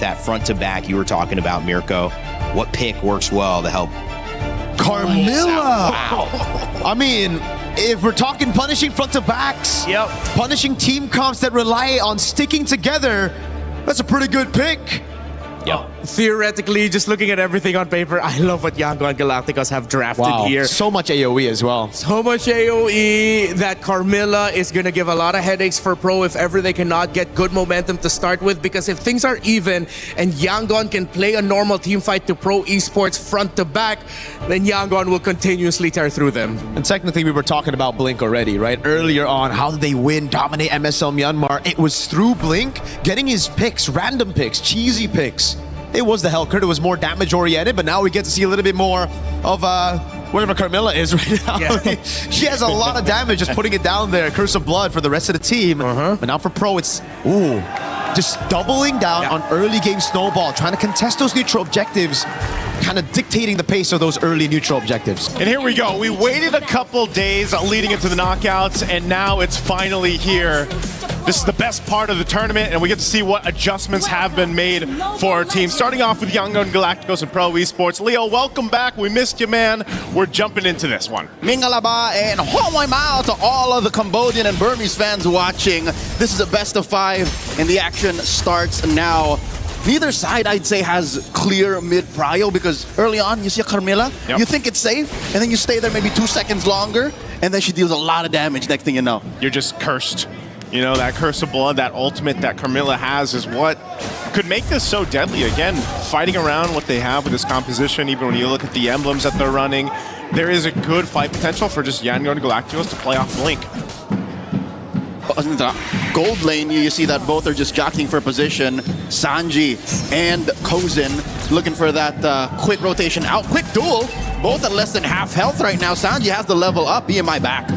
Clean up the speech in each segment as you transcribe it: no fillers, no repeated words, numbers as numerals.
that front to back you were talking about, Mirko. What pick works well to help? Carmilla! Wow. I mean, if we're talking punishing front to backs, punishing team comps that rely on sticking together, that's a pretty good pick. Theoretically, just looking at everything on paper, I love what Yangon Galacticos have drafted here. So much AoE as well. So much AoE that Carmilla is going to give a lot of headaches for Pro if ever they cannot get good momentum to start with, because if things are even and Yangon can play a normal team fight to Pro Esports front to back, then Yangon will continuously tear through them. And technically, we were talking about Blink already, right? Earlier on, how did they win, dominate MSL Myanmar? It was through Blink getting his picks, random picks, cheesy picks. It was the Hellcurt, it was more damage oriented, but now we get to see a little bit more of whatever Carmilla is right now. Yeah. She has a lot of damage just putting it down there, Curse of Blood for the rest of the team. But now for Pro, it's, just doubling down on early game snowball, trying to contest those neutral objectives, kind of dictating the pace of those early neutral objectives. And here we go. We waited a couple days leading into the knockouts, and now it's finally here. This is the best part of the tournament, and we get to see what adjustments have been made for our team. Starting off with Yangon Galacticos and Pro Esports. Leo, welcome back. We missed you, man. We're jumping into this one. Mingalaba and homoy mao to all of the Cambodian and Burmese fans watching. This is a best of 5, and the action starts now. Neither side, I'd say, has clear mid-prio, because early on, you see a Carmilla, you think it's safe, and then you stay there maybe 2 seconds longer, and then she deals a lot of damage next thing you know. You're just cursed. You know, that Curse of Blood, that ultimate that Carmilla has is what could make this so deadly. Again, fighting around what they have with this composition, even when you look at the emblems that they're running, there is a good fight potential for just Yangon Galacticos to play off Blink. Gold lane, you see that both are just jockeying for position. Sanji and Kozin looking for that quick rotation out. Quick duel, both at less than half health right now. Sanji has the level up, BMI back.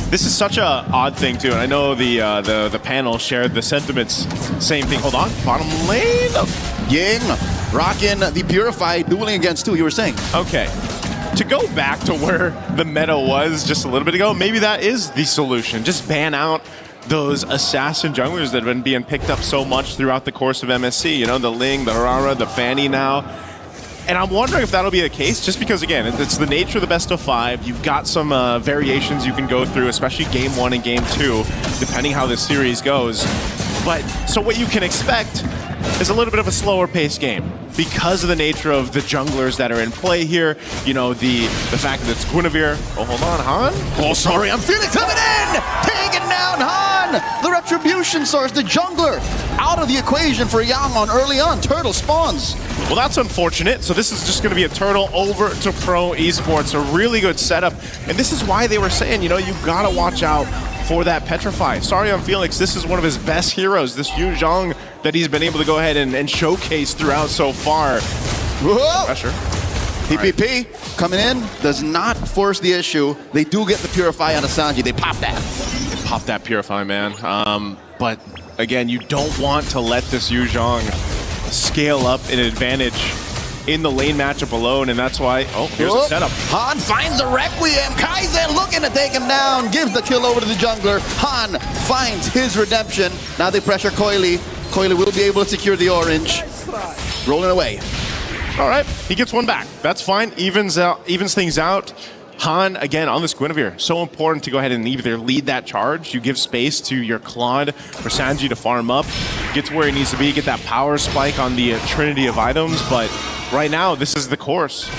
This is such a odd thing too, and I know the panel shared the sentiments. Same thing. Hold on, bottom lane. Ying, rocking the Purify, dueling against 2, you were saying. Okay. To go back to where the meta was just a little bit ago, maybe that is the solution. Just ban out those assassin junglers that have been being picked up so much throughout the course of MSC. You know, the Ling, the Rara, the Fanny now. And I'm wondering if that'll be the case, just because, again, it's the nature of the best of 5. You've got some variations you can go through, especially Game 1 and Game 2, depending how this series goes. But, so what you can expect is a little bit of a slower paced game because of the nature of the junglers that are in play here. You know, the fact that it's Guinevere. Oh, hold on, Han? Oh, sorry, I'm feeling coming in! Taking down Han! The Retribution Source, the jungler, out of the equation for Yangon early on. Turtle spawns. Well, that's unfortunate. So this is just going to be a turtle over to Pro Esports. A really good setup. And this is why they were saying, you know, you got to watch out for that Petrify. Sorry on Felix, this is one of his best heroes, this Yu Zhang that he's been able to go ahead and showcase throughout so far. Whoa! Pressure. PPP coming in, does not force the issue. They do get the Purify on Sanji. They pop that. They pop that Purify, man. But again, you don't want to let this Yu Zhang scale up an advantage in the lane matchup alone, and that's why, oh, here's the setup. Han finds the Requiem. Kaizen looking to take him down, gives the kill over to the jungler. Han finds his redemption. Now they pressure Coily. Coily will be able to secure the orange. Rolling away. All right, he gets one back. That's fine, evens things out. Han, again, on this Guinevere, so important to go ahead and either lead that charge, you give space to your Claude for Sanji to farm up, get to where he needs to be, get that power spike on the trinity of items, but right now, this is the course.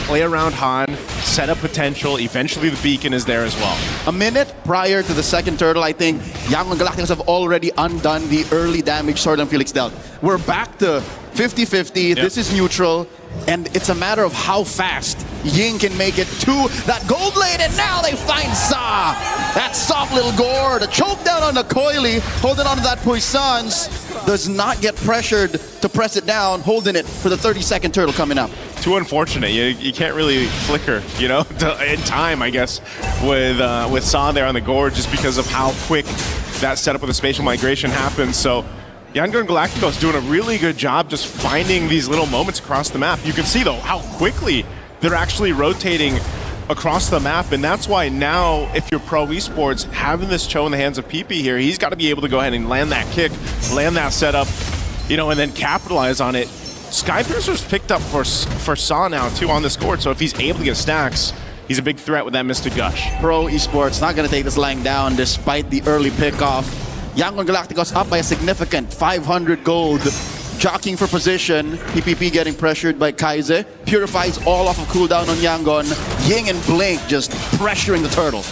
Play around Han, set up potential, eventually the beacon is there as well. A minute prior to the second turtle, I think Yangon Galacticos have already undone the early damage Sword and Felix dealt. We're back to 50-50, this is neutral, and it's a matter of how fast Ying can make it to that gold lane, and now they find Sa! That soft little gore, the choke down on the Coily, holding on to that Puissance, does not get pressured to press it down, holding it for the 30-second turtle coming up. Too unfortunate. You can't really flicker, you know, in time, I guess, with Sa there on the gore, just because of how quick that setup with the spatial migration happens. So Yangon Galacticos doing a really good job just finding these little moments across the map. You can see, though, how quickly they're actually rotating across the map, and that's why now, if you're Pro Esports, having this Cho in the hands of PP here, he's got to be able to go ahead and land that kick, land that setup, you know, and then capitalize on it. Skypiercer's picked up for Saw now, too, on this court. So if he's able to get stacks, he's a big threat with that Mr. Gush. Pro Esports not going to take this lying down despite the early pickoff. Yangon Galacticos up by a significant 500 gold. Jockeying for position. PPP getting pressured by Kaize. Purifies all off of cooldown on Yangon. Ying and Blink just pressuring the turtle.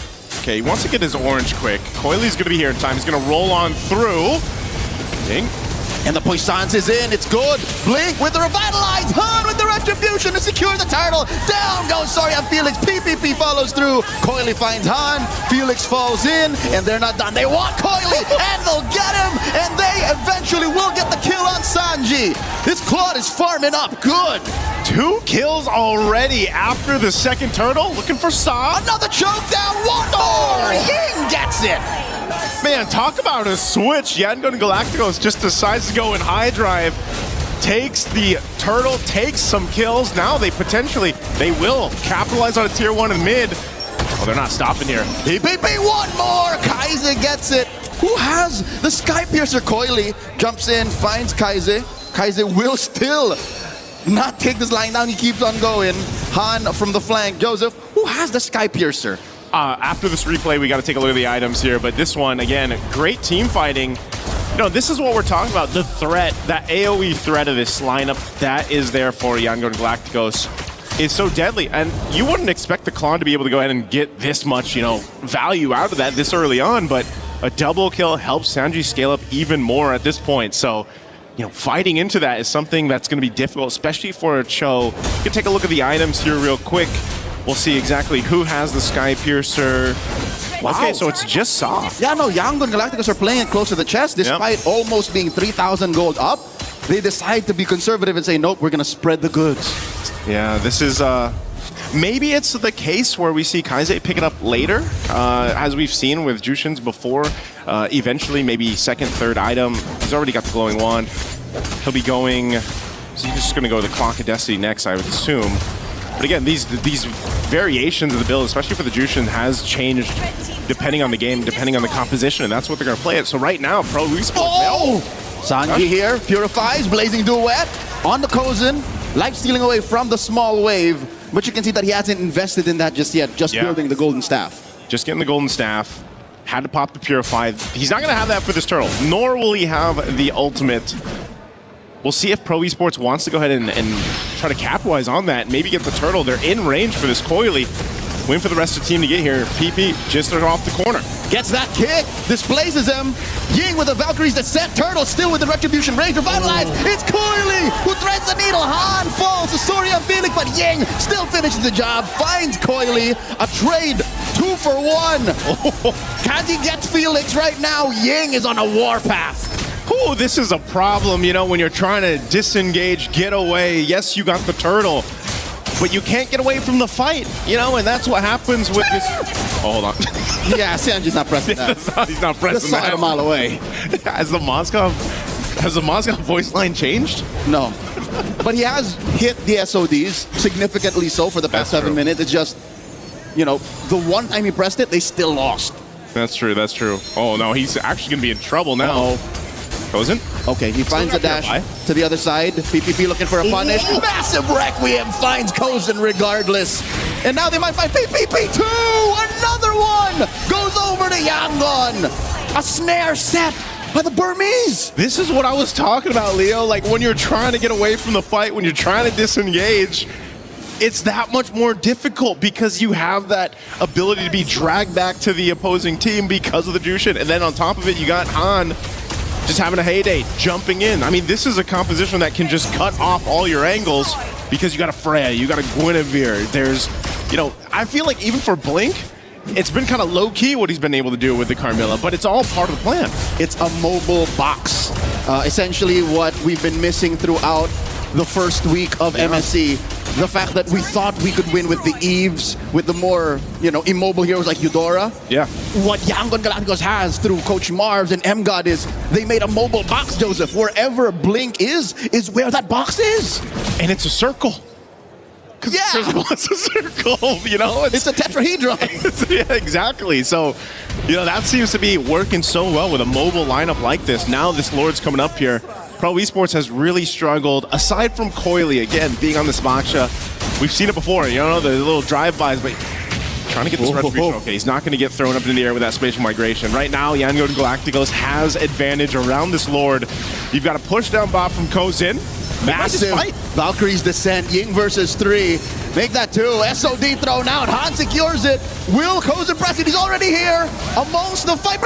Okay, he wants to get his orange quick. Coily's going to be here in time. He's going to roll on through. Ding. And the Puissance is in. It's good. Blink with the revitalize. Han with the retribution to secure the turtle. Down goes Soria Felix. PPP follows through. Coily finds Han. Felix falls in. And they're not done. They want Coily. And they'll get him. And they eventually will get the kill on Sanji. This Claude is farming up good. 2 kills already after the second turtle. Looking for Saw. Another choke down. One more. Ying gets it. Man, talk about a switch. Yangon Galacticos just decides to go in high drive, takes the turtle, takes some kills. Now they will capitalize on a tier 1 in mid. Oh, they're not stopping here. PPP, one more. Kaize gets it. Who has the Skypiercer? Coily jumps in, finds Kaize. Kaize will still not take this line down. He keeps on going. Han from the flank. Joseph, who has the Skypiercer? After this replay, we got to take a look at the items here. But this one, again, great team fighting. You know, this is what we're talking about. The threat, that AoE threat of this lineup, that is there for Yangon Galacticos. Is so deadly. And you wouldn't expect the Klon to be able to go ahead and get this much, you know, value out of that this early on. But a double kill helps Sanji scale up even more at this point. So, you know, fighting into that is something that's going to be difficult, especially for a Cho. You can take a look at the items here real quick. We'll see exactly who has the Skypiercer. Wow. Okay, so it's just Saw. Yeah, no, Yangon Galacticos are playing it close to the chest despite almost being 3,000 gold up. They decide to be conservative and say, nope, we're going to spread the goods. Yeah, this is... maybe it's the case where we see Kaize pick it up later, as we've seen with Jushin's before. Eventually, maybe second, third item. He's already got the glowing wand. He'll be going... So he's just going to go to the Clock of Destiny next, I would assume. But again, these variations of the build, especially for the Jushin, has changed depending on the game, depending on the composition, and that's what they're going to play it. So right now, Pro Esports... Oh! Sanji here, purifies, blazing duet on the Kozin. Life stealing away from the small wave, but you can see that he hasn't invested in that just yet, just building the golden staff. Just getting the golden staff. Had to pop the Purify. He's not going to have that for this turtle, nor will he have the ultimate. We'll see if Pro Esports wants to go ahead and try to capitalize on that, maybe get the turtle. They're in range for this Coily. Win for the rest of the team to get here. PP just off the corner. Gets that kick, displaces him. Ying with the Valkyrie's Descent. Turtle still with the Retribution range. Revitalized. It's Coily who threads the needle. Han falls to Soria Felix, but Ying still finishes the job. Finds Coily. A trade 2 for 1. Can he get Felix right now? Ying is on a warpath. Ooh, this is a problem, you know, when you're trying to disengage, get away. Yes, you got the turtle, but you can't get away from the fight, you know, and that's what happens with this. Oh, hold on. Yeah, Sanji's not pressing that. He's not pressing that. that. A mile away. Has the Moscow voice line changed? No. But he has hit the SODs, significantly so for the past 7 minutes. It's just, you know, the one time he pressed it, they still lost. That's true, that's true. Oh, no, he's actually going to be in trouble now. Kozin? Okay, he finds a dash to the other side. PPP looking for a punish. Massive Requiem finds Kozin regardless. And now they might find PPP too! Another one! Goes over to Yangon! A snare set by the Burmese! This is what I was talking about, Leo. Like, when you're trying to get away from the fight, when you're trying to disengage, it's that much more difficult because you have that ability to be dragged back to the opposing team because of the Jushin. And then on top of it, you got Han just having a heyday, jumping in. I mean, this is a composition that can just cut off all your angles because you got a Freya, you got a Guinevere. There's, you know, I feel like even for Blink, it's been kind of low-key what he's been able to do with the Carmilla, but it's all part of the plan. It's a mobile box. Essentially what we've been missing throughout the first week of MSC. The fact that we thought we could win with the Eves, with the more, you know, immobile heroes like Eudora. Yeah. What Yangon Galacticos has through Coach Marvs and MGod is they made a mobile box, Joseph. Wherever Blink is where that box is. And it's a circle. Yeah. It's a circle, you know? It's a tetrahedron. Yeah, exactly. So, you know, that seems to be working so well with a mobile lineup like this. Now this Lord's coming up here. Pro Esports has really struggled, aside from Coily, again, being on this Maksha. We've seen it before, you know, the little drive-bys, but trying to get this retribution. Okay, he's not going to get thrown up in the air with that spatial migration. Right now, Yangon Galacticos has advantage around this Lord. You've got a push down bot from Kozin. Massive fight. Valkyrie's descent, Ying versus 3. Make that 2. SOD thrown out. Han secures it. Will Kozin press it? He's already here. Amongst the fight.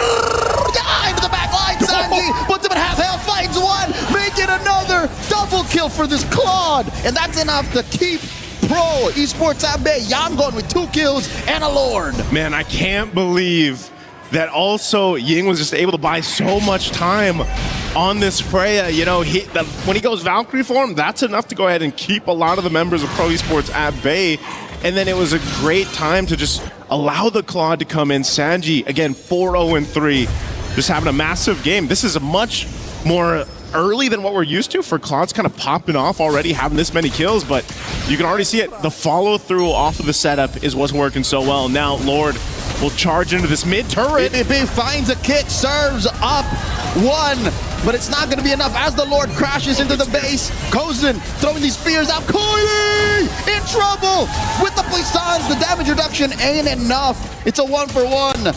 Into the back line. Sanji puts him in half health. Finds one. Make it another. Double kill for this Claude. And that's enough to keep Pro Esports at bay. Yangon with 2 kills and a Lord. Man, I can't believe that also Ying was just able to buy so much time on this Freya. You know, when he goes Valkyrie form, that's enough to go ahead and keep a lot of the members of Pro Esports at bay. And then it was a great time to just allow the Claude to come in. Sanji, again, 4-0-3, just having a massive game. This is a much more early than what we're used to for Claude's kind of popping off already, having this many kills, but you can already see it. The follow-through off of the setup is what's working so well. Now, Lord will charge into this mid-turret. EPP finds a kick, serves up 1, but it's not going to be enough as the Lord crashes into the base. Kozin throwing these spears out. Coily in trouble with the Puissance. The damage reduction ain't enough. It's a 1-for-1.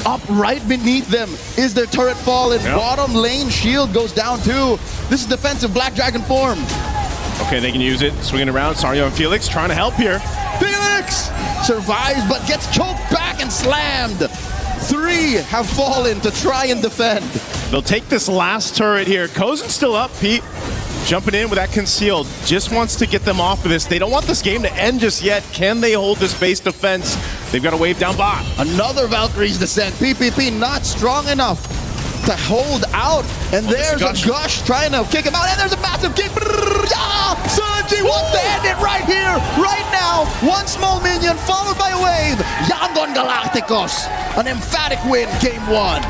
Up right beneath them is their turret fallen. Yep. Bottom lane shield goes down too. This is defensive Black Dragon form. Okay, they can use it. Swinging around. Sario and Felix trying to help here. Felix survives but gets choked back and slammed. 3 have fallen to try and defend. They'll take this last turret here. Kozin's still up, Pete. Jumping in with that concealed. Just wants to get them off of this. They don't want this game to end just yet. Can they hold this base defense? They've got to wave down bot. Another Valkyrie's descent. PPP not strong enough to hold out. And there's a Gush trying to kick him out. And there's a massive kick. Sanji wants to end it right here, right now. 1 small minion followed by a wave. Yangon Galacticos. An emphatic win, game 1.